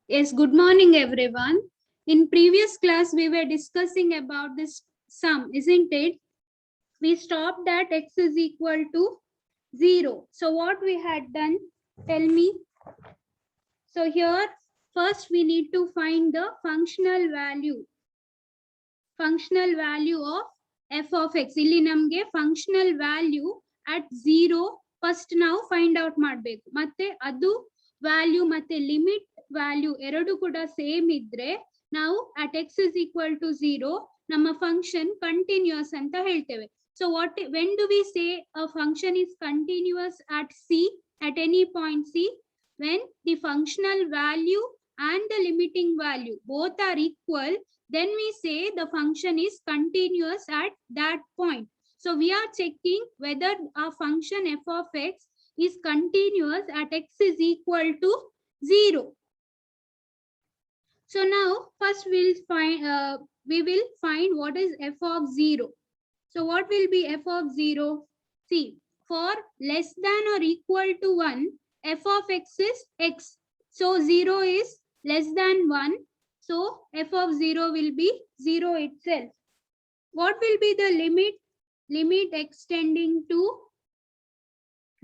Yes, good morning, everyone. In previous class, we were discussing about this sum, isn't it? We stopped at x is equal to 0. So what we had done, tell me. So here, first we need to find the functional value of f of x. Illi namge functional value at 0 first now find out ಮಾಡಬೇಕು. ಮತ್ತೆ ಅದು value ಮತ್ತೆ limit value ಎರಡು ಕೂಡ same ಇದ್ರೆ ನಾವು at x is equal to 0 ನಮ್ಮ function continuous ಅಂತ ಹೇಳ್ತೇವೆ. So when do we say a function is continuous at c, at any point c? When the functional value and the limiting value both are equal, then we say the function is continuous at that point. So we are checking whether our function f of x is continuous at x is equal to 0. So now first we will find what is f of 0. So what will be f of 0? See, for less than or equal to 1, f of x is x. So 0 is less than 1. So f of 0 will be 0 itself. What will be the limit? Limit extending to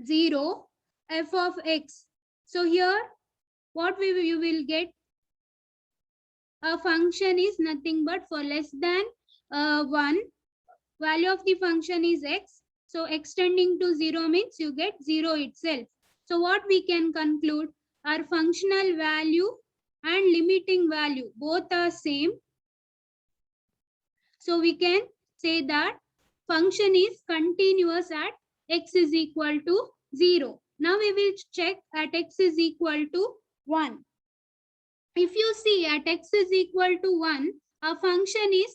0 f of x. So here what you will get? A function is nothing but for less than 1, value of the function is x. So extending to 0 means you get 0 itself. So what we can conclude? Our functional value and limiting value both are same. So we can say that function is continuous at x is equal to 0. Now we will check at x is equal to 1. If you see at x is equal to 1, our function is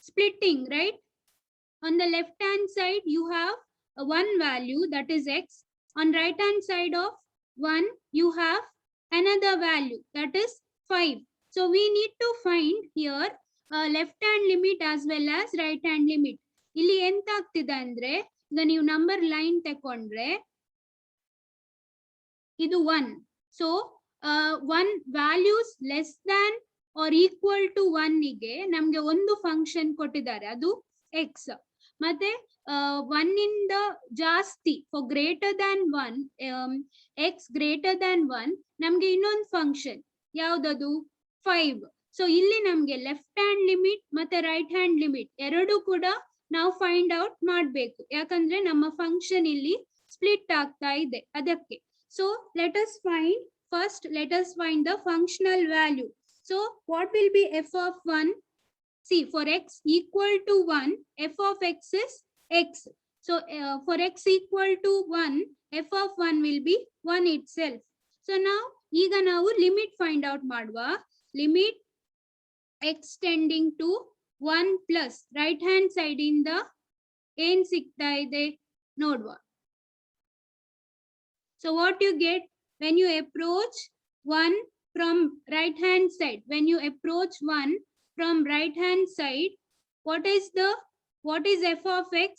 splitting, right? On the left hand side, you have one value, that is x. On right hand side of 1, you have another value, that is 5. So we need to find here left hand limit as well as right hand limit. ಇಲ್ಲಿ ಎಂತ ಆಗ್ತಿದೆ ಅಂದ್ರೆ ಈಗ ನೀವು number line ತಕೊಂಡ್ರೆ ಇದು 1. So 1 values less than or equal to 1 ಗೆ ನಮಗೆ ಒಂದು ಫಂಕ್ಷನ್ ಕೊಟ್ಟಿದ್ದಾರೆ, ಅದು x. ಮತ್ತೆ 1 ಇಂದ ಜಾಸ್ತಿ for greater than 1, x greater than 1 ನಮ್ಗೆ ಇನ್ನೊಂದು ಫಂಕ್ಷನ್ ಯಾವ್ದದು 5. ಸೊ ಇಲ್ಲಿ ನಮ್ಗೆ ಲೆಫ್ಟ್ ಹ್ಯಾಂಡ್ ಲಿಮಿಟ್ ಮತ್ತೆ ರೈಟ್ ಹ್ಯಾಂಡ್ ಲಿಮಿಟ್ ಎರಡು ಕೂಡ ನಾವು ಫೈಂಡ್ ಔಟ್ ಮಾಡ್ಬೇಕು, ಯಾಕಂದ್ರೆ ನಮ್ಮ ಫಂಕ್ಷನ್ ಇಲ್ಲಿ ಸ್ಪ್ಲಿಟ್ ಆಗ್ತಾ ಇದೆ ಅದಕ್ಕೆ. So let us find the functional value. So what will be f of 1? See, for x equal to 1, f of x is x. So for x equal to 1, f of 1 will be 1 itself. So now ಈಗ ನಾವು limit find out ಮಾಡುವ. Limit extending to 1 plus right hand side ಇಂದ ಏನ್ ಸಿಗ್ತಾ ಇದೆ ನೋಡುವ. So what you get when you approach 1 from right hand side? When you approach 1 from right hand side, what is f of x?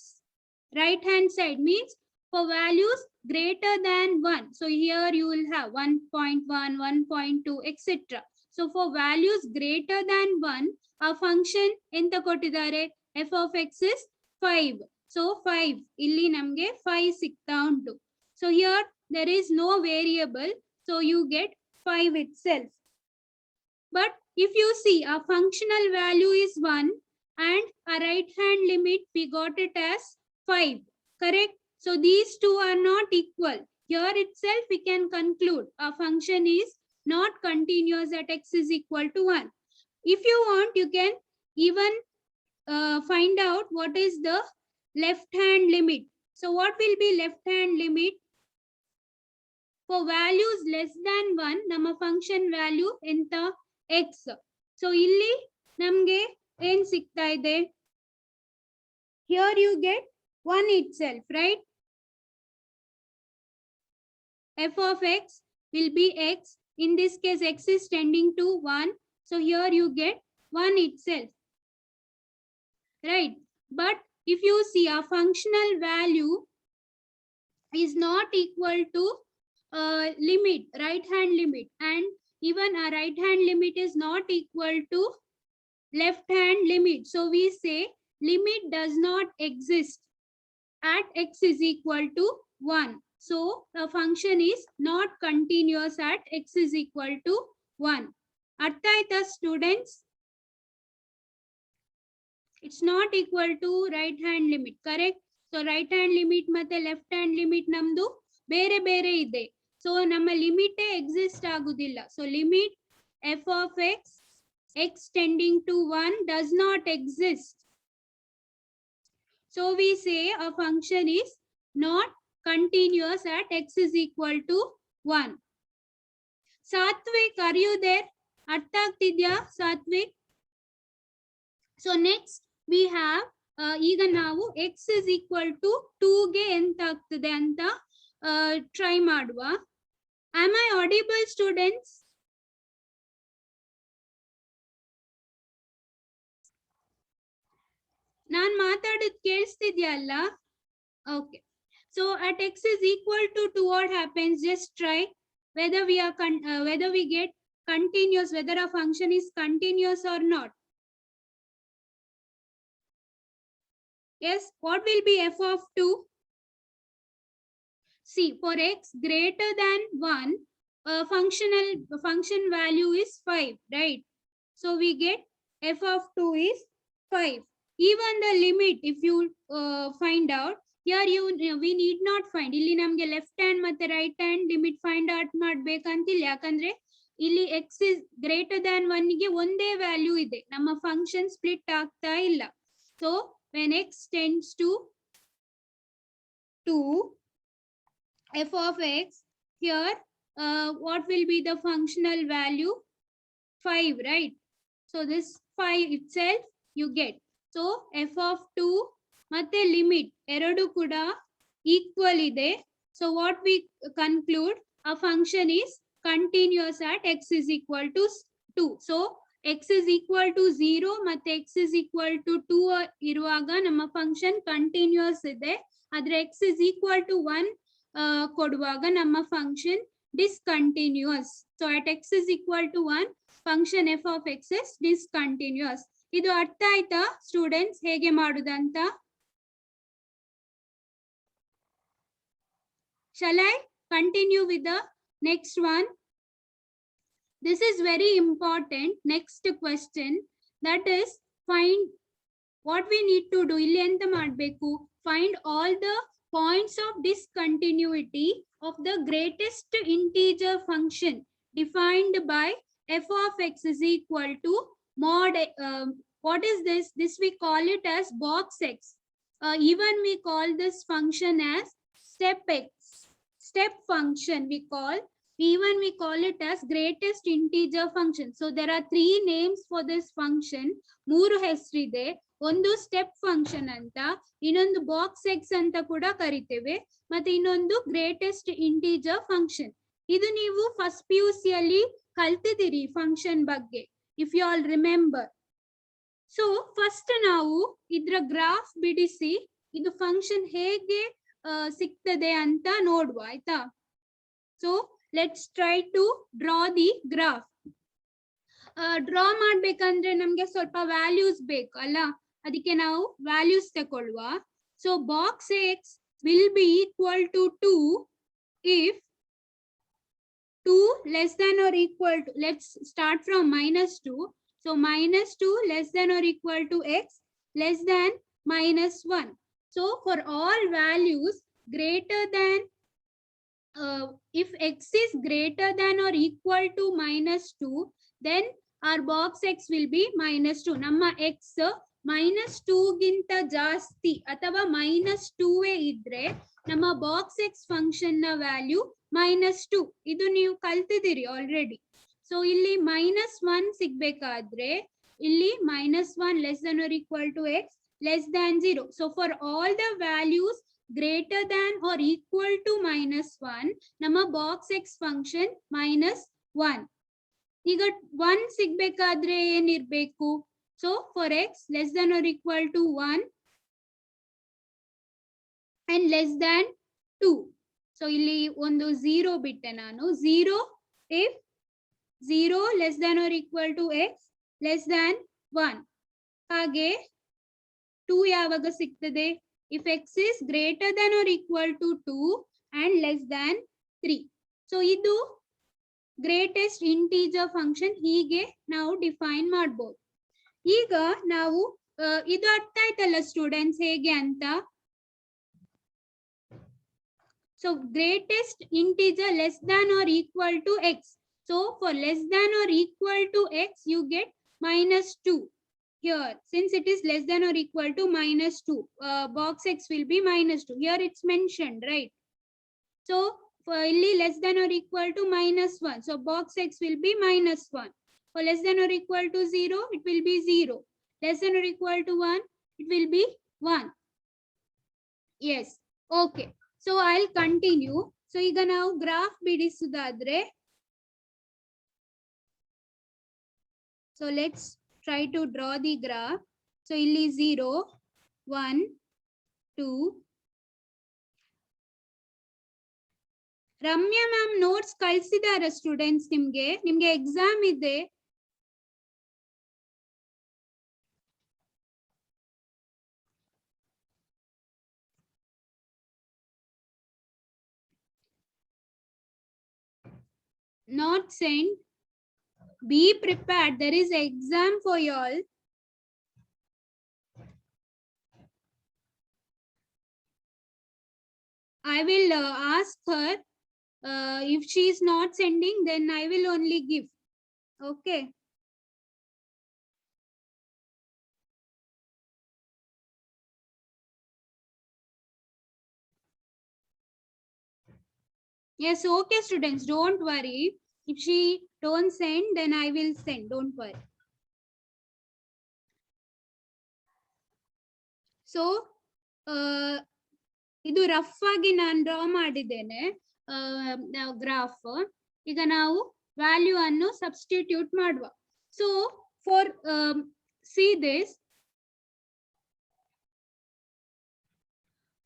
Right hand side means for values greater than 1. So here you will have 1.1, 1.2, etc. So for values greater than 1, our function enta kottidare, f of x is 5. So 5 illi namge 5 sikta untu. So here there is no variable, so you get 5 itself. But if you see our functional value is 1 and our right hand limit we got it as 5, correct? So these two are not equal. Here itself we can conclude our function is not continuous at x is equal to 1. If you want, you can even find out what is the left hand limit. So what will be left hand limit? For values less than 1, ನಮ್ಮ function value ಎಂತ x. So ಇಲ್ಲಿ ನಮ್ಗೆ ಏನ್ ಸಿಗ್ತಾ ಇದೆ? Here you get 1 itself, right? f of x will be x. In this case, x is tending to 1. So here you get 1 itself, right? But if you see our functional value is not equal to limit, right hand limit, and even a right hand limit is not equal to left hand limit. So we say limit does not exist at x is equal to 1. So the function is not continuous at x is equal to 1. Artha aita students? It's not equal to right hand limit, correct? So right hand limit ಮತ್ತೆ left hand limit ನಮ್ದು ಬೇರೆ ಬೇರೆ ಇದೆ. So ನಮ್ಮ limit exist ಆಗುದಿಲ್ಲ. So limit f of x tending to 1 does not exist. So we say a function is not continuous at x is equal to 1. Satvik, are you there? ಅರ್ಥ ಆಗ್ತಿದ್ಯಾ Satwik? So next we have ಈಗ ನಾವು x is equal to 2 ಗೆ ಎಂತ ಆಗ್ತದೆ ಅಂತ try ಮಾಡುವ. Am I audible students? ನಾನ್ ಮಾತಾಡೋದು ಕೇಳಿಸ್ತಿದ್ಯಾ ಅಲ್ಲ? Okay. So at x is equal to 2, what happens? Just try whether we are whether we get continuous, whether a function is continuous or not. Yes, what will be f of 2? See, for x greater than 1, function value is 5, right? So we get f of 2 is 5. Even the limit, if you find out, here we need not find. ಇಲ್ಲಿ ನಮಗೆ left hand ಮತ್ತೆ right hand limit find out ಮಾಡ್ಬೇಕಂತಿಲ್ಲ, ಯಾಕಂದ್ರೆ ಇಲ್ಲಿ x is greater than 1 ಗೆ ಒಂದೇ value ಇದೆ, ನಮ್ಮ ಫಂಕ್ಷನ್ ಸ್ಪ್ಲಿಟ್ ಆಗ್ತಾ ಇಲ್ಲ. So when x tends to 2, f of x, here what will be the functional value? 5, right? So this 5 itself you get. So f of 2 ಮತ್ತೆ limit ಎರಡು ಕೂಡ equal ಇದೆ. So what we conclude, a function is continuous at x is equal to 2. So x is equal to 0 ಮತ್ತೆ x is equal to 2 ಇರುವಾಗ ನಮ್ಮ function continuous ಇದೆ. ಆದ್ರೆ x is equal to 1 ಕೊಡುವಾಗ ನಮ್ಮ function discontinuous. So at x is equal to 1, function f of x is discontinuous. ಇದು ಅರ್ಥ ಆಯ್ತಾ ಸ್ಟೂಡೆಂಟ್ಸ್ ಹೇಗೆ ಮಾಡುದಂತ? Shall I continue with the next one? This is very important. Next question, that is find what we need to do. ಇಲ್ಲಿ ಎಂತ ಮಾಡಬೇಕು? Find all the points of discontinuity of the greatest integer function defined by f of x is equal to mod what is this? This we call it as box x. Even we call this function as step x. Step function we call. Even we call it as greatest integer function. So there are 3 names for this function. 3 ಹೆಸರಿದೆ. ಒಂದು step function ಅಂತ, ಇನ್ನೊಂದು box X ಅಂತ ಕೂಡ ಕರಿತೇವೆ, ಮತ್ತೆ ಇನ್ನೊಂದು greatest integer function. ಇದು ನೀವು ಫಸ್ಟ್ PUC ಅಲ್ಲಿ ಕಲ್ತಿದ್ದೀರಿ ಫಂಕ್ಷನ್ ಬಗ್ಗೆ, if you all remember. So first ನಾವು ಇದ್ರ ಗ್ರಾಫ್ ಬಿಡಿಸಿ ಇದು ಫಂಕ್ಷನ್ ಹೇಗೆ ಸಿಗ್ತದೆ ಅಂತ ನೋಡುವ, ಆಯ್ತಾ? So let's try to draw the graph. Draw ಮಾಡ್ಬೇಕಂದ್ರೆ ನಮ್ಗೆ ಸ್ವಲ್ಪ ವ್ಯಾಲ್ಯೂಸ್ ಬೇಕು ಅಲ್ಲ, ಅದಕ್ಕೆ ನಾವು ವ್ಯಾಲ್ಯೂಸ್ ತಗೊಳ್ಳುವ. So box x will be equal to 2 if 2 less than or equal to, let's start from -2. So -2 less than or equal to x less than -1. So for all values greater than if x is greater than or equal to -2, then our box x will be -2. ನಮ್ಮ x -2 ಗಿಂತ ಜಾಸ್ತಿ ಅಥವಾ -2 ಇದ್ರೆ ನಮ್ಮ box X function ನ value -2. ಇದು ನೀವು ಕಲ್ತಿದ್ದೀರಿ already. So ಇಲ್ಲಿ -1 ಸಿಗ್ಬೇಕಾದ್ರೆ ಇಲ್ಲಿ -1 less than or equal to x less than 0. So for all the values greater than or equal to -1, ನಮ್ಮ ಬಾಕ್ಸ್ ಎಕ್ಸ್ ಫಂಕ್ಷನ್ -1. ಈಗ 1 ಸಿಗ್ಬೇಕಾದ್ರೆ ಏನಿರ್ಬೇಕು? So for x less than or equal to 1 and less than 2. So ಇಲ್ಲಿ ಒಂದು 0 ಬಿಟ್ಟೆ ನಾನು. 0 if 0 less than or equal to x less than 1. ಹಾಗೆ 2 ಯಾವಾಗ ಸಿಗ್ತದೆ? If x is greater than or equal to 2 and less than 3. So ಇದು greatest integer function ಹೀಗೆ ನಾವು ಡಿಫೈನ್ ಮಾಡಬಹುದು. ಈಗ ನಾವು ಇದು ಅರ್ಥ ಆಯ್ತಲ್ಲ ಸ್ಟೂಡೆಂಟ್ಸ್ ಹೇಗೆ ಅಂತ? So greatest integer less than or equal to x. So for less than or equal to x, you get -2 here. Since it is less than or equal to -2, box x will be -2. Here it's mentioned, right? So for less than or equal to -1, so box x will be -1. For less than or equal to 0, it will be 0. Less than or equal to 1, it will be 1. Yes, okay. So I'll continue. So ಈಗ ನಾವು graph ಬಿಡಿಸುವುದಾದ್ರೆ, so let's try to draw the graph. So ಇಲ್ಲಿ 0 1 2. Ramya ma'am notes ಕಳಿಸಿದಾರ students ನಿಮ್ಗೆ exam ಇದೆ. Not sent. Be prepared. There is an exam for you all. I will ask her. If she is not sending, then I will only give. Okay. Yes, okay, students. Don't worry. If she don't send, then I will send. Don't worry. So, ಇದು rough ಆಗಿ ನಾನು draw ಮಾಡಿದ್ದೇನೆ graph. ಈಗ ನಾವು value ಅನ್ನು substitute ಮಾಡುವ. So for see this,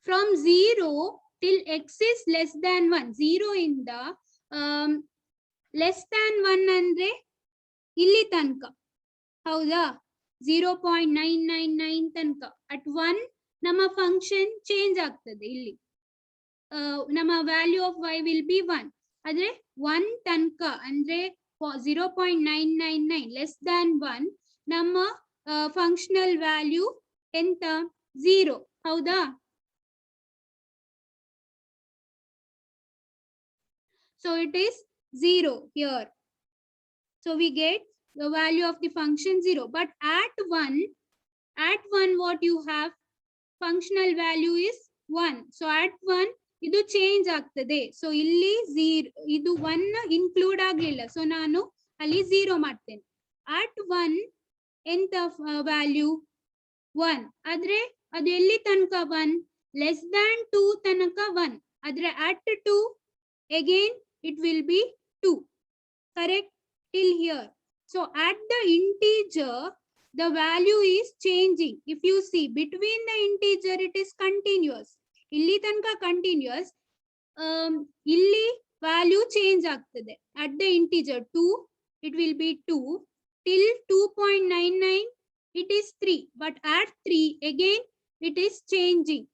from 0 till x is less than 1, 0 ಇಂದ less than 1 ಅಂದ್ರೆ ಇಲ್ಲಿ ತನಕ, ಹೌದಾ? 0.999 ತನಕ. ಅಟ್ 1 ನಮ್ಮ ಫಂಕ್ಷನ್ ಚೇಂಜ್ ಆಗ್ತದೆ. ಇಲ್ಲಿ ನಮ್ಮ value of y will be 1. ಆದ್ರೆ 1 ತನಕ ಅಂದ್ರೆ 0.999 ಲೆಸ್ ದ್ಯಾನ್ 1 ನಮ್ಮ ಫಂಕ್ಷನಲ್ ವ್ಯಾಲ್ಯೂ ಎಂತ? 0, ಹೌದಾ? So it is 0 here. So we get the value of the function 0. But at 1 what you have? Functional value is 1. So at 1 idu change ಆಗ್ತದೆ. So ಇಲ್ಲಿ 0 ಇದು 1 include ಆಗಲಿಲ್ಲ. So ನಾನು ಅಲ್ಲಿ 0 ಮಾಡ್ತೇನೆ. At 1 ಎಂತ value? 1. ಆದ್ರೆ ಅದು ಎಲ್ಲಿ ತನಕ 1? Less than 2 ತನಕ 1. ಆದ್ರೆ at 2 again it will be 2. Correct? Till here. So at the integer, the value is changing. If you see between the integer, it is continuous. Illi tanka continuous. Illi value change ಆಗ್ತದೆ. At the integer 2, it will be 2. Till 2.99, it is 3. But at 3, again, it is changing.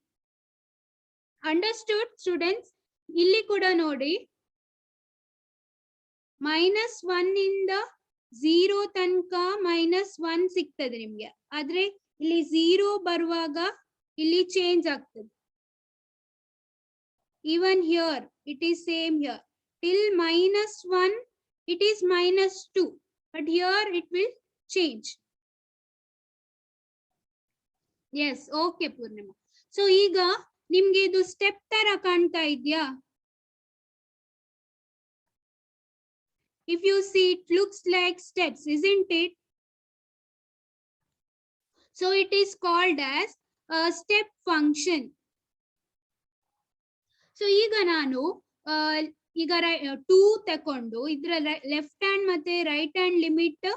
Understood, students? Illi kuda nodi. -1 ಇಂದ 0 ತನಕ -1 ಸಿಗ್ತದೆ ನಿಮ್ಗೆ. ಆದ್ರೆ ಇಲ್ಲಿ 0 ಬರುವಾಗ ಇಲ್ಲಿ change ಆಗ್ತದೆ. Even here it is same here. Till -1 it is -2. But here it will change. Yes, okay Purnima. So ಈಗ ನಿಮ್ಗೆ ಇದು ಸ್ಟೆಪ್ ತರ ಕಾಣ್ತಾ ಇದೆಯಾ? If you see, it looks like steps, isn't it? So it is called as a step function. So ಈಗ ನಾನು ಈಗ 2 ತಕೊಂಡು ಇದರ ಲೆಫ್ಟ್ ಹ್ಯಾಂಡ್ ಮತ್ತೆ right hand limit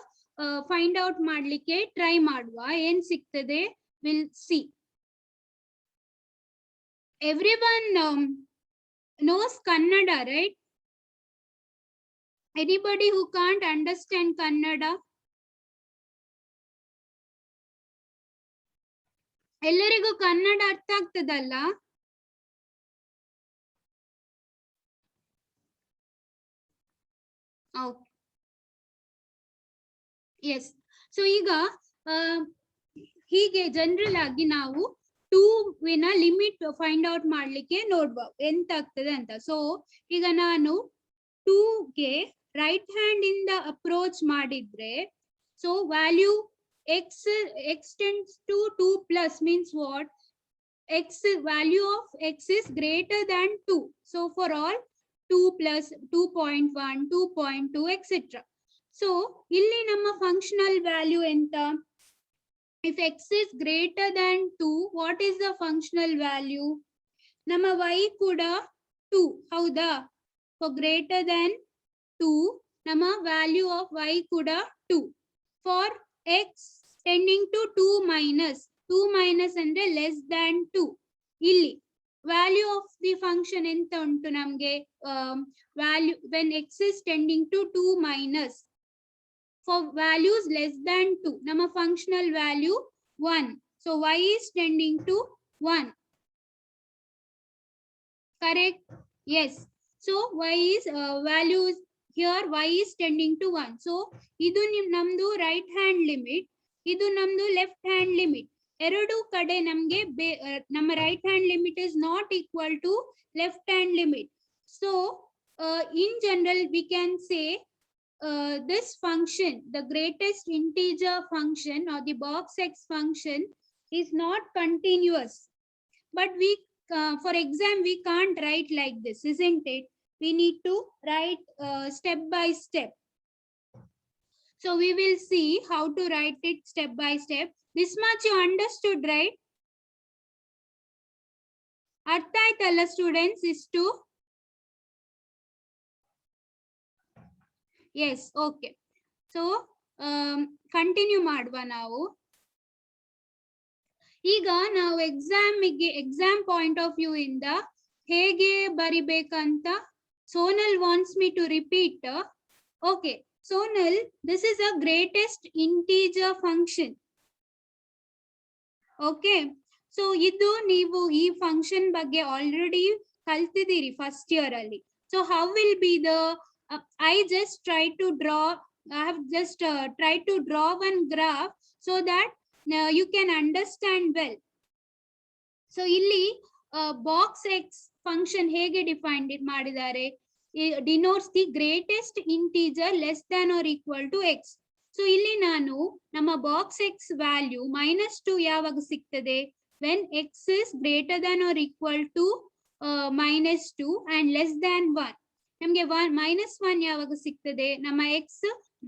find out ಮಾಡ್ಲಿಕ್ಕೆ ಟ್ರೈ ಮಾಡುವ. ಏನ್ ಸಿಗ್ತದೆ? Will see. Everyone knows Kannada, right? Anybody who can't understand Kannada? ಎಲ್ಲರಿಗೂ ಕನ್ನಡ ಅರ್ಥ ಆಗ್ತದಲ್ಲ? ಎಸ್. ಸೊ ಈಗ ಹೀಗೆ ಜನರಲ್ ಆಗಿ ನಾವು 2 ವಿನ ಲಿಮಿಟ್ ಫೈಂಡ್ ಔಟ್ ಮಾಡ್ಲಿಕ್ಕೆ ನೋಡ್ಬೋದು ಎಂತ ಆಗ್ತದೆ ಅಂತ. ಸೊ ಈಗ ನಾನು 2 ಗೆ ರೈಟ್ ಹ್ಯಾಂಡ್ ಇಂದ ಅಪ್ರೋಚ್ ಮಾಡಿದ್ರೆ, so value x tends to 2 plus means what? Value of x is greater than 2. So for all 2 plus 2.1, 2.2 etc. So ಇಲ್ಲಿ ನಮ್ಮ functional value ಎಂತ? If x is greater than 2, what is the functional value? ನಮ್ಮ y ಕೂಡ 2 ಹೌದಾ? For greater than 2, ನಮ್ಮ value of y ಕೂಡ 2. For x tending to 2 minus ಅಂದ್ರೆ less than 2. ಇಲ್ಲಿ value of the function ಎಂತ ಉಂಟು ನಮಗೆ? Value when x is tending to 2 minus, for values less than 2, ನಮ್ಮ functional value 1. So y is tending to 1. Correct? Yes. So y is value is here, y is tending to 1. So ಇದು ನಮ್ದು right hand limit, ಇದು ನಮ್ದು left hand limit. ಎರಡು ಕಡೆ ನಮಗೆ ನಮ್ಮ right hand limit is not equal to left hand limit. So in general we can say this function, the greatest integer function or the box x function, is not continuous. But we for exam we can't write like this, isn't it? We need to write step by step. So we will see how to write it step by step. This much you understood, right? ಅರ್ಥ ಆಯ್ತಲ್ಲ students ಇಷ್ಟು? S, okay. So continue ಮಾಡುವ ನಾವು. ಈಗ ನಾವು exam point of view ಇಂದ ಹೇಗೆ ಬರಿಬೇಕಂತ Sonal wants me to repeat. Okay, Sonal, this is a greatest integer function. Okay, so idu neevu ee function ಬಗ್ಗೆ already ಕಲ್ತಿದ್ದೀರಿ ಫಸ್ಟ್ ಇಯರ್ ಅಲ್ಲಿ. So how will be the I have just tried to draw one graph so that you can understand well. So ಇಲ್ಲಿ box x function ಹೇಗೆ defined ಮಾಡಿದ್ದಾರೆ? denotes the greatest integer less than or equal to x. So ಇಲ್ಲಿ ನಾನು ನಮ್ಮ box x value -2 ಯಾವಾಗ ಸಿಗ್ತದೆ? when x is greater than or equal to -2 and less than 1. ನಮಗೆ -1 ಯಾವಾಗ ಸಿಗ್ತದೆ? ನಮ್ಮ x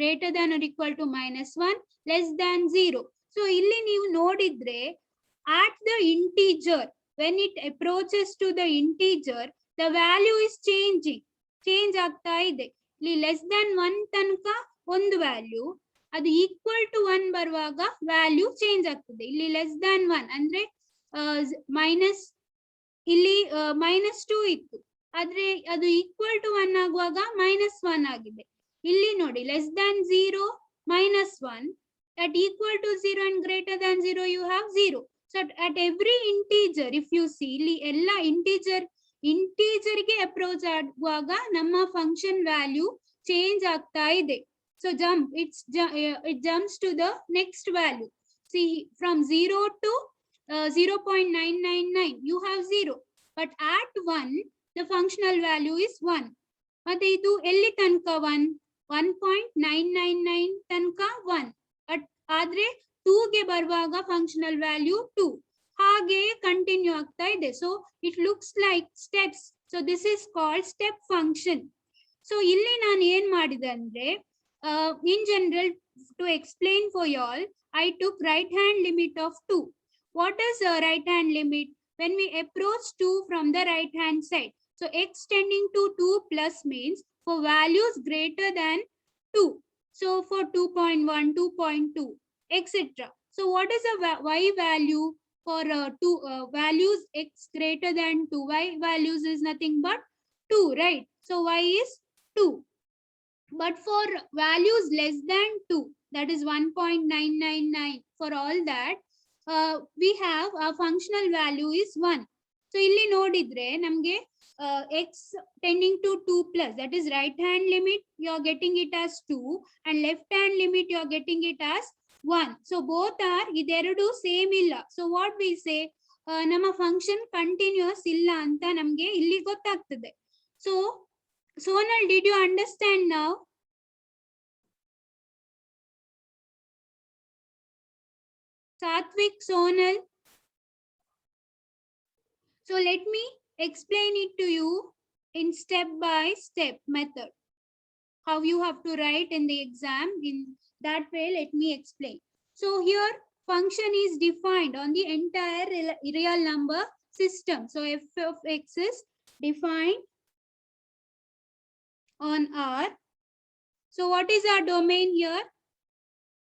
greater than or equal to -1 less than 0. So ಇಲ್ಲಿ ನೀವು ನೋಡಿದ್ರೆ at the integer, when it approaches to the integer, the value is change ಆಗ್ತಾ ಇದೆ. ಇಲ್ಲಿ ಲೆಸ್ ದನ್ 1 ತನಕ ಒಂದು ವ್ಯಾಲ್ಯೂ, ಅದು ಈಕ್ವಲ್ ಟು 1 ಬರುವಾಗ ವ್ಯಾಲ್ಯೂ ಚೇಂಜ್ ಆಗ್ತದೆ. ಇಲ್ಲಿ ಲೆಸ್ ದನ್ 1 ಅಂದ್ರೆ ಇಲ್ಲಿ -2 ಇತ್ತು, ಆದ್ರೆ ಅದು ಈಕ್ವಲ್ ಟು 1 ಆಗುವಾಗ -1 ಆಗಿದೆ. ಇಲ್ಲಿ ನೋಡಿ less than 0 -1, at equal to 0 and greater than 0 you have 0. So at every integer, if you see, ಇಲ್ಲಿ ಎಲ್ಲ integer ಗೆ ಅಪ್ರೋಚ್ ಆಗುವಾಗ ನಮ್ಮ ಫಂಕ್ಷನ್ ವ್ಯಾಲ್ಯೂ ಚೇಂಜ್ ಆಗ್ತಾ ಇದೆ. So it jumps to the next value. See, from 0 to 0.999 you have 0, but at 1 the functional value is 1. ಮತ್ತೆ ಇದು ಎಲ್ಲಿ ತನಕ 1.999 ತನಕ 1, ಆದ್ರೆ 2 ಗೆ ಬರುವಾಗ ಫಂಕ್ಷನಲ್ ವ್ಯಾಲ್ಯೂ 2. ಹಾಗೆ ಕಂಟಿನ್ಯೂ ಆಗ್ತಾ ಇದೆ. So it looks like steps. So this is called step function. So ಇಲ್ಲಿ ನಾನು ಏನ್ ಮಾಡಿದೆ ಅಂದ್ರೆ, in general to explain for you all, I took right hand limit of 2. What is a right hand limit? When we approach 2 from the right hand side. So x tending to 2 plus means for values greater than 2. So for 2.1, 2.2, etc. So what is the y value for values x greater than 2? Y values is nothing but 2, right? So y is 2. But for values less than 2, that is 1.999, for all that, we have a functional value is 1. So ಇಲ್ಲಿ ನೋಡಿದ್ರೆ ನಮಗೆ x tending to 2 plus, that is right hand limit, you are getting it as 2, and left hand limit you are getting it as 1. So both are ಇದೆರಡು same ಇಲ್ಲ. So what we say, ನಮ್ಮ function continuous ಇಲ್ಲ ಅಂತ ನಮಗೆ ಇಲ್ಲಿ ಗೊತ್ತಾಗ್ತದೆ. So Sonal, did you understand now? Satvik, Sonal. So let me explain it to you in step-by-step method. How you have to write in the exam. In that way, let me explain. So here, function is defined on the entire real number system. So f of x is defined on R. So what is our domain here?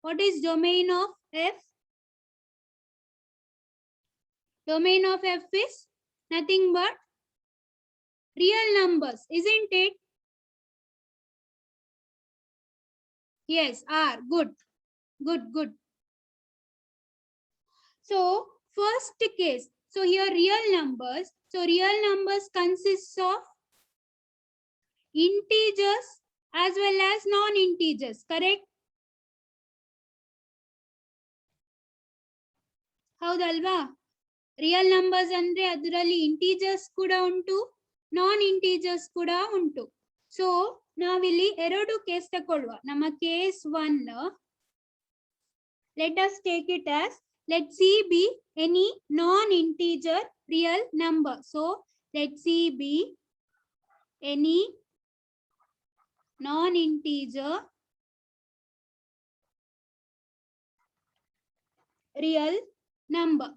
What is domain of f? Domain of f is nothing but real numbers, isn't it? Yes, R. Good. Good. So first case. So here real numbers. So real numbers consists of integers as well as non-integers, correct? ಹೌದಲ್ವಾ? Real numbers ಅಂದ್ರೆ ಅದರಲ್ಲಿ integers ಕೂಡ ಉಂಟು, ನಾನ್ integers ಕೂಡ ಉಂಟು. So ನಾವಿಲ್ಲಿ ಎರಡು case ತಗೊಳ್ಳುವ. ನಮ್ಮ case 1, let us take it as, let C be any non-integer real number. So let C be any non-integer real number.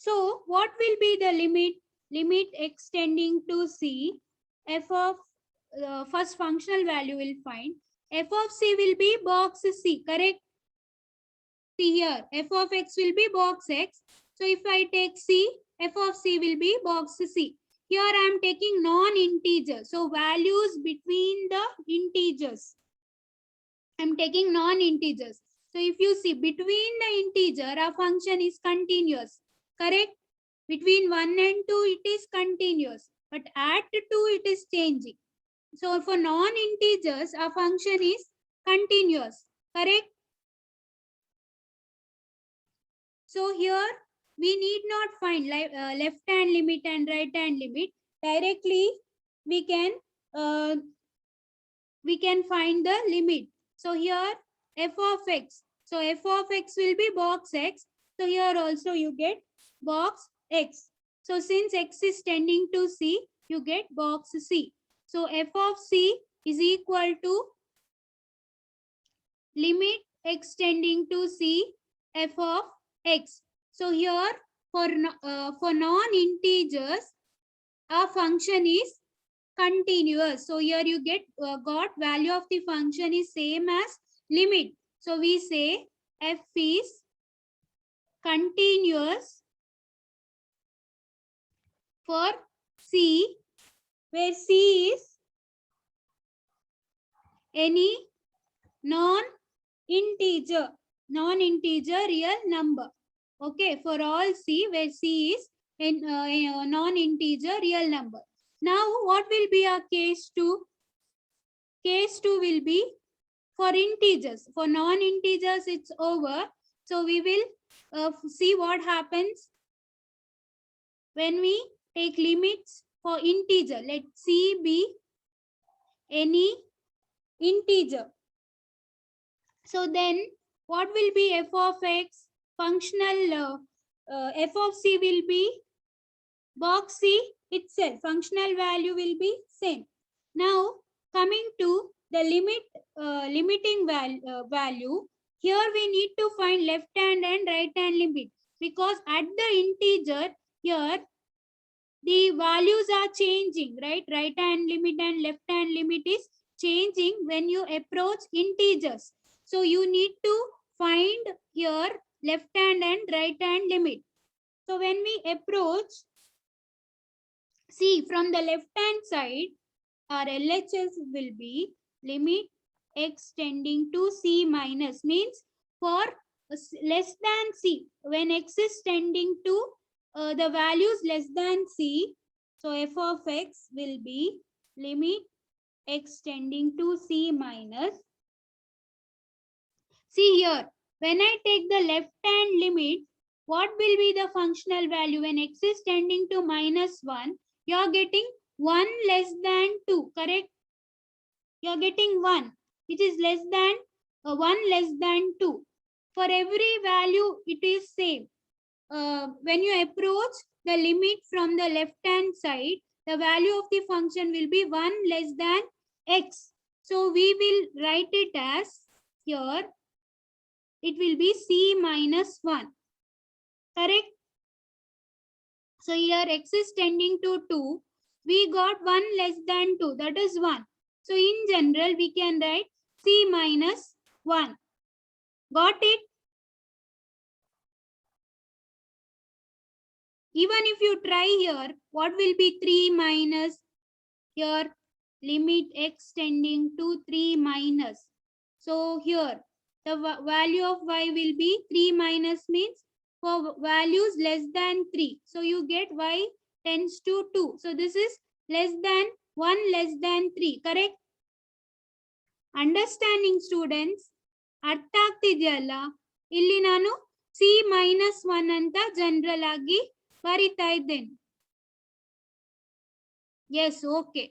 So what will be the limit? Limit extending to C, f of first functional value will find. F of C will be box C, correct? See here, f of x will be box x. So if I take C, f of C will be box C. Here I am taking non-integer. So values between the integers. I am taking non-integers. So if you see between the integer, our function is continuous. Correct? Between 1 and 2, it is continuous. But at 2, it is changing. So for non-integers, our function is continuous. Correct? So here, we need not find left hand limit and right hand limit. Directly, we can find the limit. So here, f of x. So f of x will be box x. So here also you get box x. So since x is tending to C, you get box C. So f of C is equal to limit x tending to C, f of x. So here for non-integers, our function is continuous. So here you got value of the function is same as limit. So we say f is continuous for C, where C is any non-integer real number. Okay, for all C, where C is a non-integer real number. Now what will be our case 2? Case 2 will be for integers. For non-integers, it's over. So we will see what happens when we take limits for integer. Let C be any integer. So then what will be f of x? Functional f of C will be box C itself. Functional value will be same. Now coming to the limiting value, here we need to find left hand and right hand limit, because at the integer here the values are changing, right? Right hand limit and left hand limit is changing when you approach integers. So you need to find here left hand and right hand limit. So when we approach, see from the left hand side, our LHS will be limit x tending to c minus, means for less than c, when x is tending to the values less than c, so f of x will be limit x tending to c minus. See here, when I take the left hand limit, what will be the functional value when x is tending to minus 1? You are getting 1 less than 2, correct? You are getting 1, which is less than 1 less than 2. For every value, it is same. When you approach the limit from the left hand side, the value of the function will be 1 less than x. So we will write it as here, it will be c minus 1, correct? So here x is tending to 2, we got 1 less than 2, that is 1. So in general, we can write c minus 1. Got it? Even if you try here, what will be 3 minus? Here, limit x tending to 3 minus. So here, the value of y will be 3 minus, means for values less than 3. So you get y tends to 2. So this is less than 1 less than 3, correct? Understanding students? ಅರ್ಥ ಆಗ್ತಿದೆಯಲ್ಲ? ಇಲ್ಲಿ ನಾನು c minus 1 ಅಂತ general ಆಗಿ ಬರಿತಾ ಇದ್ದೇನೆ. Yes, okay.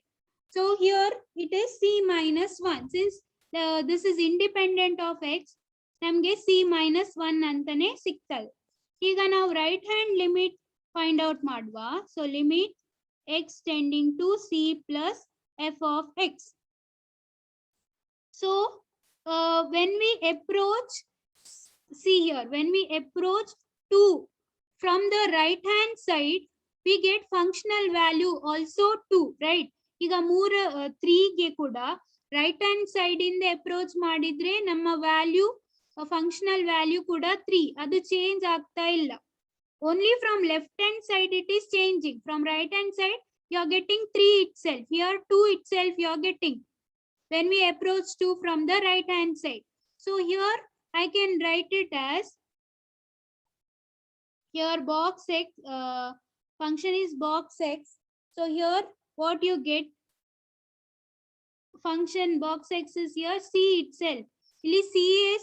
So here it is c minus 1. Since this is independent of x, ನಮಗೆ c minus 1 ಅಂತಾನೆ ಸಿಗ್ತದೆ. ಈಗ ನಾವು right hand limit find out ಮಾಡುವ. So limit x tending to c plus f of x. So when we approach, see here, when we approach 2 from the right hand side, we get functional value also 2, right? ಈಗ 3 ಗೆ ಕೂಡ right hand side ಇಂದ approach ಮಾಡಿದ್ರೆ ನಮ್ಮ value functional value ಕೂಡ 3, ಅದು change ಆಗ್ತಾ ಇಲ್ಲ. Only from left hand side it is changing. From right hand side you are getting 3 itself. Here 2 itself you are getting when we approach 2 from the right hand side. So here I can write it as, here box x, function is box x. So here what you get, function box x is here c itself. ಇಲ್ಲಿ c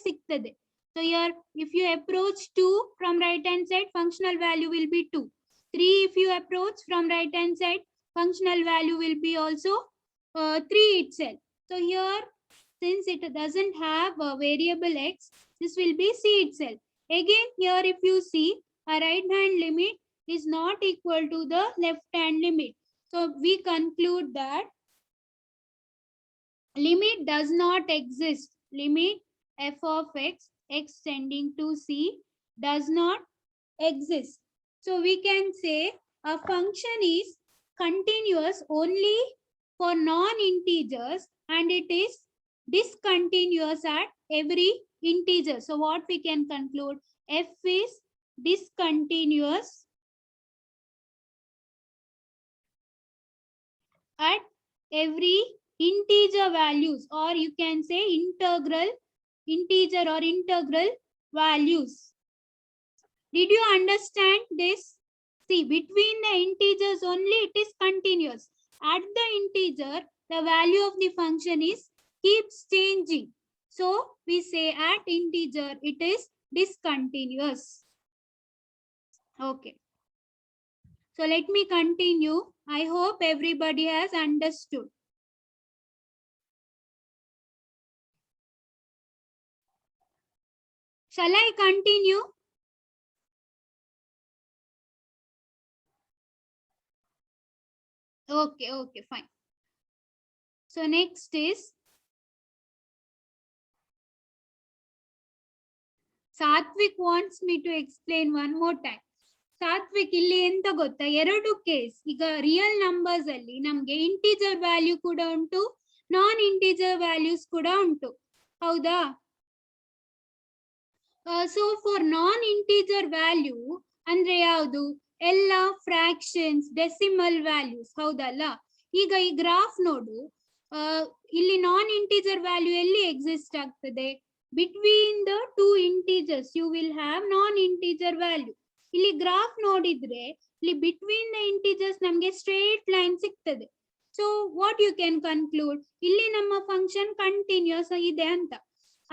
ಸಿಗ್ತದೆ. So here if you approach 2 from right hand side, functional value will be 2. 3 if you approach from right hand side, functional value will be also 3 itself. So here, since it doesn't have a variable x, this will be c itself. Again here if you see, a right hand limit is not equal to the left hand limit. So we conclude that limit does not exist. Limit f of x, x tending to c, does not exist. So we can say a function is continuous only for non-integers and it is discontinuous at every integer. So what we can conclude, f is discontinuous at every integer values, or you can say integer or integral values. Did you understand this? See, between the integers only it is continuous. At the integer, the value of the function is keeps changing. So we say at integer it is discontinuous. Okay. So let me continue. I hope everybody has understood. Shall I continue? Okay, fine. So next is Satvik wants me to explain one more time. Satwik, ಇಲ್ಲಿ ಎಂತ ಗೊತ್ತಾ, ಎರಡು case. ಈಗ real numbers ಅಲ್ಲಿ ನಮ್ಗೆ integer value ಕೂಡ ಉಂಟು, ನಾನ್ integer values ಕೂಡ ಉಂಟು, ಹೌದಾ? So for non integer value ಅಂದ್ರೆ ಯಾವುದು? ಎಲ್ಲ ಫ್ರಾಕ್ಷನ್ಸ್, ಡೆಸಿಮಲ್ ವ್ಯಾಲ್ಯೂಸ್, ಹೌದಲ್ಲ? ಈಗ ಈ ಗ್ರಾಫ್ ನೋಡು, ಇಲ್ಲಿ ನಾನ್ ಇಂಟಿಜರ್ ವ್ಯಾಲ್ಯೂ ಎಲ್ಲಿ ಎಕ್ಸಿಸ್ಟ್ ಆಗ್ತದೆ? Between the two integers you will have non integer value. ಇಲ್ಲಿ ಗ್ರಾಫ್ ನೋಡಿದ್ರೆ ಇಲ್ಲಿ ಬಿಟ್ವೀನ್ ದ ಇಂಟಿಜರ್ಸ್ ನಮ್ಗೆ ಸ್ಟ್ರೇಟ್ ಲೈನ್ ಸಿಗ್ತದೆ. So what you can conclude, ಇಲ್ಲಿ ನಮ್ಮ ಫಂಕ್ಷನ್ ಕಂಟಿನ್ಯೂಸ್ ಇದೆ ಅಂತ.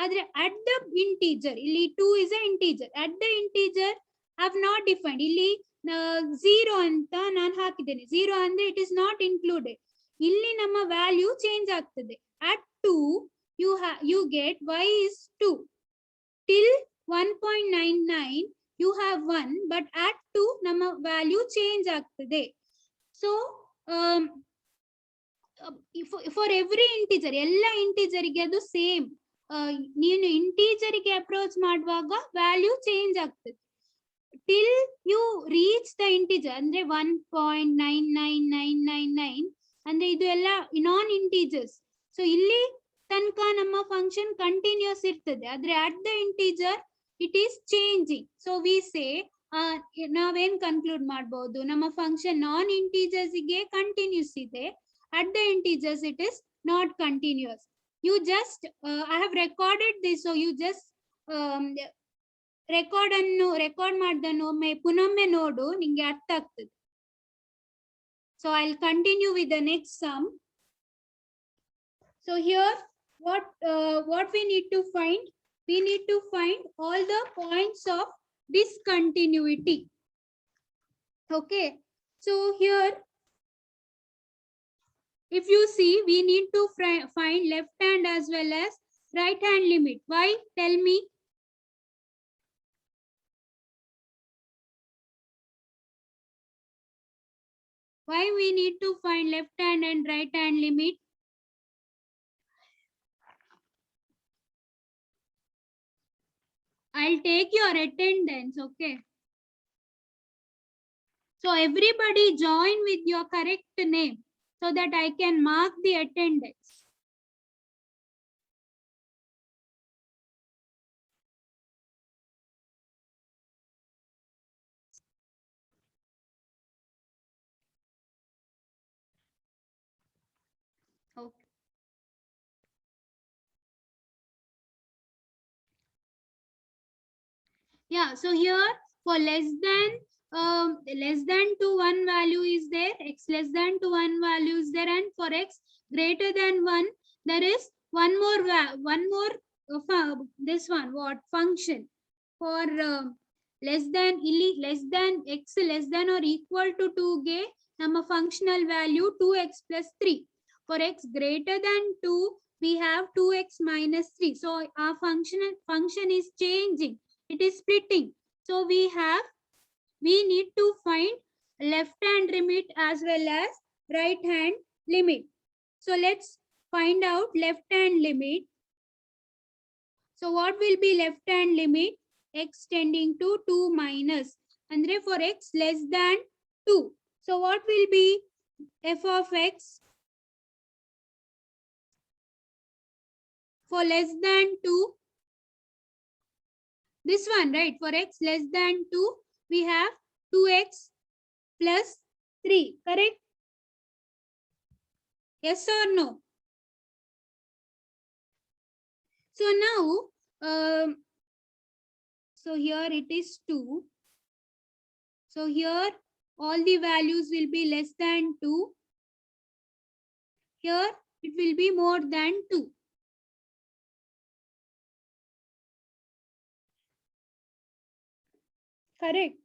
ಆದ್ರೆ ಅಟ್ ದ ಇಂಟಿಜರ್, ಇಲ್ಲಿ 2 is a integer, at the integer I have not defined. ಇಲ್ಲಿ 0 ಅಂತ ನಾನು ಹಾಕಿದ್ದೇನೆ. 0 ಅಂದ್ರೆ it is not included. ಇಲ್ಲಿ ನಮ್ಮ ವ್ಯಾಲ್ಯೂ ಚೇಂಜ್ ಆಗ್ತದೆ. at 2 you get y is 2 till 1.99 you have 1, but at 2 ನಮ್ಮ ವ್ಯಾಲ್ಯೂ ಚೇಂಜ್ ಆಗ್ತದೆ. ಸೊ ಫಾರ್ ಎವ್ರಿ ಇಂಟಿಜರ್, ಎಲ್ಲ ಇಂಟಿಜರ್ಗೆ ಅದು ಸೇಮ್. ನೀನು ಇಂಟಿಜರ್ಗೆ ಅಪ್ರೋಚ್ ಮಾಡುವಾಗ ವ್ಯಾಲ್ಯೂ ಚೇಂಜ್ ಆಗ್ತದೆ. Till you reach the integer ಅಂದ್ರೆ 1.99999 ಅಂದ್ರೆ ಇದು ಎಲ್ಲ ನಾನ್ ಇಂಟಿಜರ್ಸ್. ಸೊ ಇಲ್ಲಿ ತನಕ ನಮ್ಮ ಫಂಕ್ಷನ್ ಕಂಟಿನ್ಯೂಸ್ ಇರ್ತದೆ. ಆದ್ರೆ at the integer it is changing. So we say, ನಾವೇನ್ ಕನ್ಕ್ಲೂಡ್ ಮಾಡಬಹುದು, ನಮ್ಮ ಫಂಕ್ಷನ್ ನಾನ್ ಇಂಟಿಜರ್ಸ್ ಗೆ ಕಂಟಿನ್ಯೂಸ್ ಇದೆ, at the integers it is not continuous. You just I have recorded this, so you just record ಮಾಡ್ದನ್ನು ಒಮ್ಮೆ ಪುನೊಮ್ಮೆ ನೋಡು, ನಿಂಗೆ ಅರ್ಥ ಆಗ್ತದೆ. So I'll continue with the next sum. So here what we need to find, we need to find all the points of discontinuity. Okay, so here if you see, we need to find left hand as well as right hand limit. Why? Tell me. Why we need to find left hand and right hand limit? I'll take your attendance, okay? So everybody join with your correct name, so that I can mark the attendance. Okay. Yeah, so here for less than to 1 value is there, x less than to 1 value is there, and for x greater than 1 there is one more this one, what function for less than, illi less than x less than or equal to 2 ge nama functional value 2x plus 3. For x greater than 2 we have 2x minus 3. So our function is changing, it is splitting. So we need to find left hand limit as well as right hand limit. So let's find out left hand limit. So what will be left hand limit? X tending to 2 minus, andre for x less than 2. So what will be f of x for less than 2? This one, right? For x less than 2 we have 2x plus 3, correct? Yes or no? So now so here it is 2. So here all the values will be less than 2. Here it will be more than 2. Correct?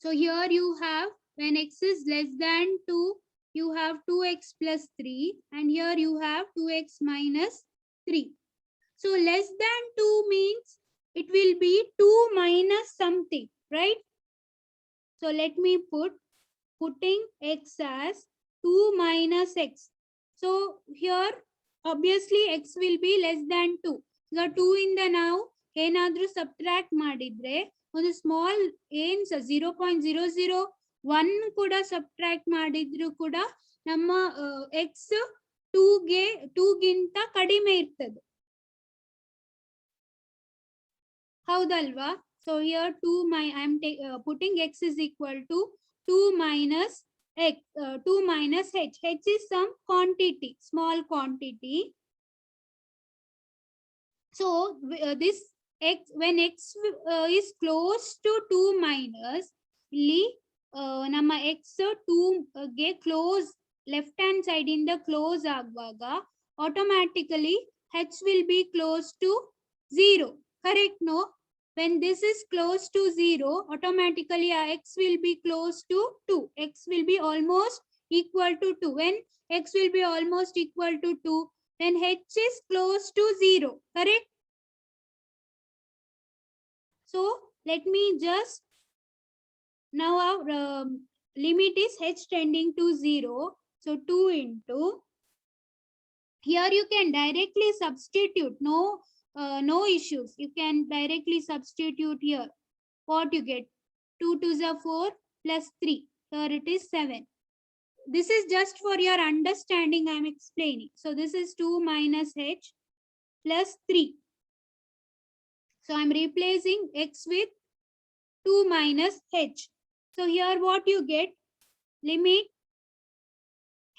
So here you have, when x is less than 2, you have 2x plus 3, and here you have 2x minus 3. So less than 2 means it will be 2 minus something, right? So let me putting x as 2 minus x. So here obviously x will be less than 2. So 2 ಇಂದ ನಾವು ಏನಾದ್ರೂ subtract ಮಾಡಿದ್ರೆ ಒಂದು small ಏನ್ 0.001 ಕೂಡ subtract ಮಾಡಿದ್ರು ಕೂಡ ನಮ್ಮ ಎಕ್ಸ್ 2ಗಿಂತ ಕಡಿಮೆ ಇರ್ತದೆ, ಹೌದಲ್ವಾ? So here I am putting x is equal to 2 minus x 2 minus h. H is some quantity, small quantity. So this x, when x is close to 2 minus, ಇಲ್ಲಿ ನಮ್ಮ x 2 ಗೆ close left hand side ಇಂದ close ಆಗುವಾಗ automatically h will be close to 0. Correct? No? When this is close to 0, automatically x will be close to 2. X will be almost equal to 2. When x will be almost equal to 2, then h is close to 0. Correct? So let me just, now our limit is h tending to 0. So 2 into, here you can directly substitute. No issues. You can directly substitute here. What you get? 2 to the 4 plus 3. Here it is 7. This is just for your understanding I am explaining. So this is 2 minus h plus 3. So I am replacing x with 2 minus h. So here what you get? Limit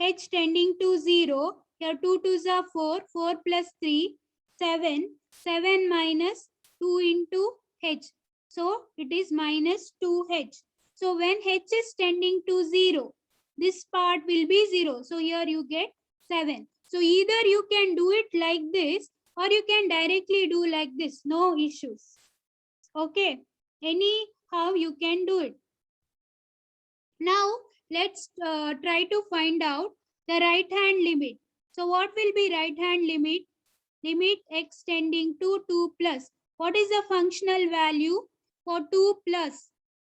h tending to 0. Here 2 to the 4. 4 plus 3. 7. 7 minus 2 into h. So it is minus 2h. So when h is tending to 0, this part will be 0. So here you get 7. So either you can do it like this or you can directly do like this. No issues. Okay. Anyhow you can do it. Now let's try to find out the right hand limit. So what will be right hand limit? Limit x tending to 2 plus. What is the functional value for 2 plus?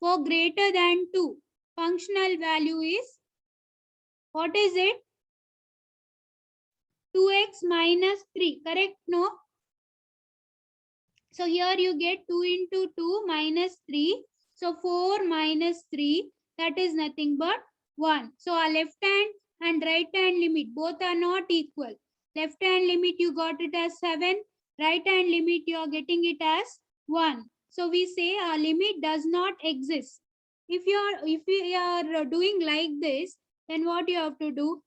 For greater than 2. Functional value is, what is it? 2x minus 3. Correct? No? So here you get 2 into 2 minus 3. So 4 minus 3. That is nothing but 1. So our left hand and right hand limit both are not equal. Left hand limit you got it as 7. Right hand limit you are getting it as 1. So we say our limit does not exist. If we are doing like this, then what you have to do?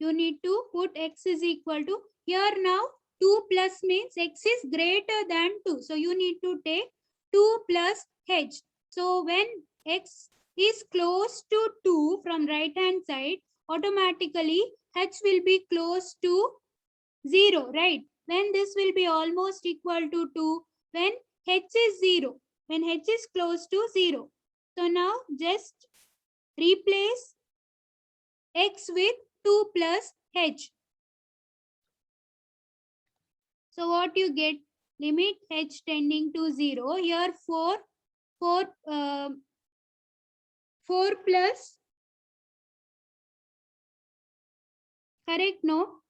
You need to put x is equal to, here now 2 plus means x is greater than 2. So you need to take 2 plus h. So when x is close to 2 from right hand side, automatically h will be close to 0, right? Then this will be almost equal to 2 when h is 0. When h is close to 0. So now just replace x with 2 plus h. So what you get? Limit h tending to 0. Here 4 plus, correct? No?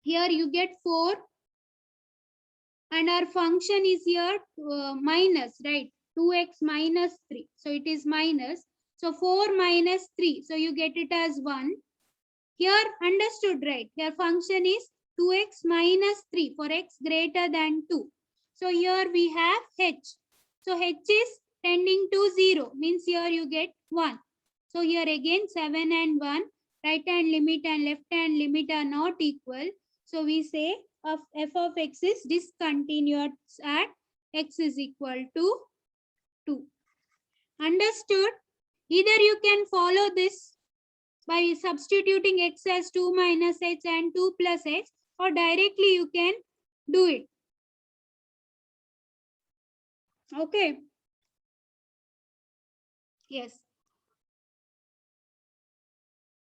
Here you get 4 and our function is here minus, right? 2x minus 3. So it is minus. So 4 minus 3. So you get it as 1. Here understood, right? Your function is 2x minus 3 for x greater than 2. So here we have h. So h is tending to 0. Means here you get 1. So here again 7 and 1. Right hand limit and left hand limit are not equal. So we say f of x is discontinuous at x is equal to 2. Understood? Either you can follow this by substituting x as 2 minus h and 2 plus h, or directly you can do it. Okay. Yes.